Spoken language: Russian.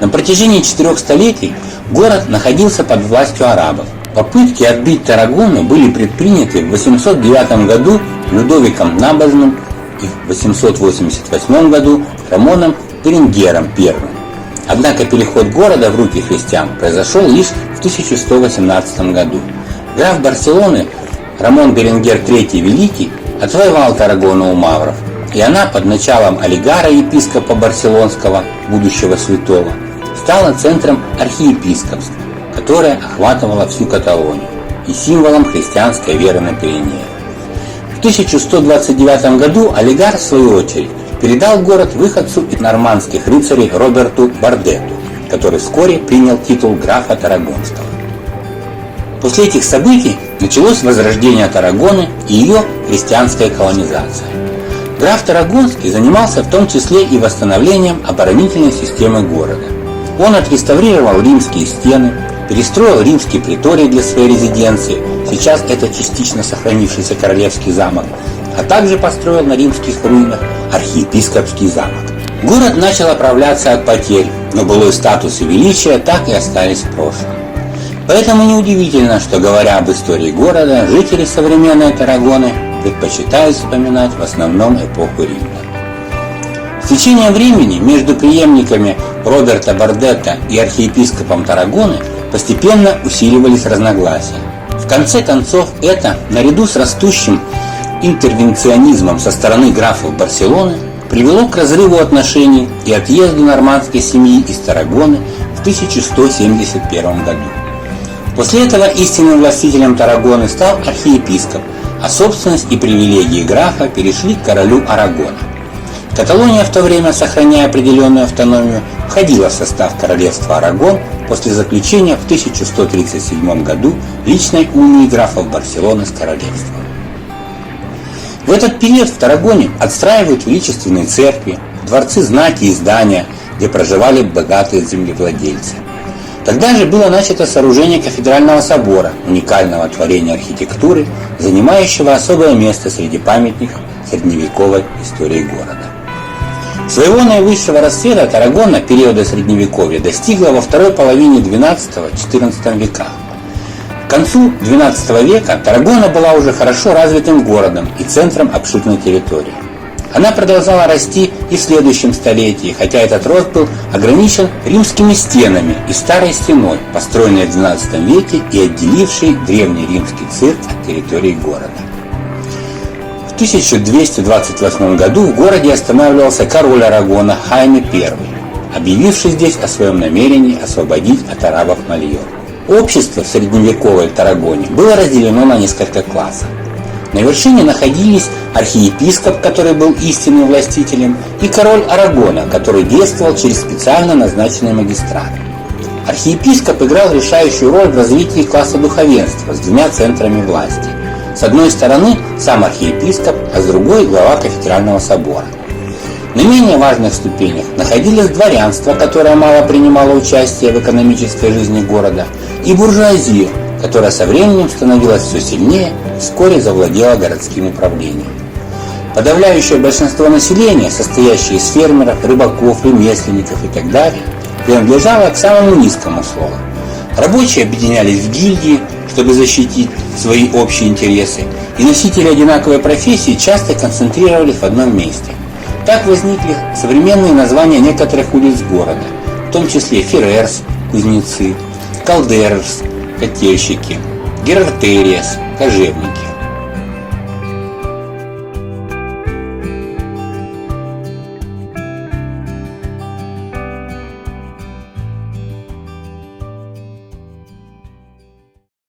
На протяжении 4 столетий город находился под властью арабов. Попытки отбить Таррагону были предприняты в 809 году Людовиком Набожным и в 888 году Рамоном Беренгером I. Однако переход города в руки христиан произошел лишь в 1118 году. Граф Барселоны Рамон Беренгер III Великий отвоевал Таррагону у мавров, и она под началом Олигара, епископа Барселонского, будущего святого, стала центром архиепископства, которое охватывало всю Каталонию и символом христианской веры на Пиренеях. В 1129 году Олигар, в свою очередь, передал город выходцу из нормандских рыцарей Роберту Бардету, который вскоре принял титул графа Таррагонского. После этих событий началось возрождение Таррагоны и ее христианская колонизация. Граф Таррагонский занимался в том числе и восстановлением оборонительной системы города. Он отреставрировал римские стены, перестроил римский приторий для своей резиденции, сейчас это частично сохранившийся королевский замок, а также построил на римских руинах архиепископский замок. Город начал оправляться от потерь, но былой статус и величие так и остались в прошлом. Поэтому неудивительно, что, говоря об истории города, жители современной Таррагоны предпочитают вспоминать в основном эпоху Рима. С течением времени между преемниками Роберта Бардета и архиепископом Таррагоны постепенно усиливались разногласия. В конце концов, это, наряду с растущим интервенционизмом со стороны графов Барселоны, привело к разрыву отношений и отъезду нормандской семьи из Таррагоны в 1171 году. После этого истинным властителем Таррагоны стал архиепископ, а собственность и привилегии графа перешли к королю Арагона. Каталония в то время, сохраняя определенную автономию, входила в состав королевства Арагон после заключения в 1137 году личной унии графов Барселоны с королевством. В этот период в Таррагоне отстраивают величественные церкви, дворцы знати и здания, где проживали богатые землевладельцы. Тогда же было начато сооружение кафедрального собора, уникального творения архитектуры, занимающего особое место среди памятников средневековой истории города. Своего наивысшего расцвета Таррагона периода Средневековья достигла во второй половине XII-XIV веках. К концу XII века Таррагона была уже хорошо развитым городом и центром обширной территории. Она продолжала расти и в следующем столетии, хотя этот рост был ограничен римскими стенами и старой стеной, построенной в XII веке и отделившей древний римский цирк от территории города. В 1228 году в городе останавливался король Арагона Хайме I, объявивший здесь о своем намерении освободить от арабов Мальорку. Общество в средневековой Таррагоне было разделено на несколько классов. На вершине находились архиепископ, который был истинным властителем, и король Арагона, который действовал через специально назначенный магистрат. Архиепископ играл решающую роль в развитии класса духовенства с двумя центрами власти. С одной стороны сам архиепископ, а с другой глава кафедрального собора. На менее важных ступенях находилось дворянство, которое мало принимало участие в экономической жизни города, и буржуазия, которая со временем становилась все сильнее и вскоре завладела городским управлением. Подавляющее большинство населения, состоящее из фермеров, рыбаков, ремесленников и так далее, принадлежало к самому низкому слою. Рабочие объединялись в гильдии, чтобы защитить свои общие интересы, и носители одинаковой профессии часто концентрировались в одном месте. Так возникли современные названия некоторых улиц города, в том числе Феррерс, кузнецы, Калдерерс, котельщики, Герартериас, кожевники.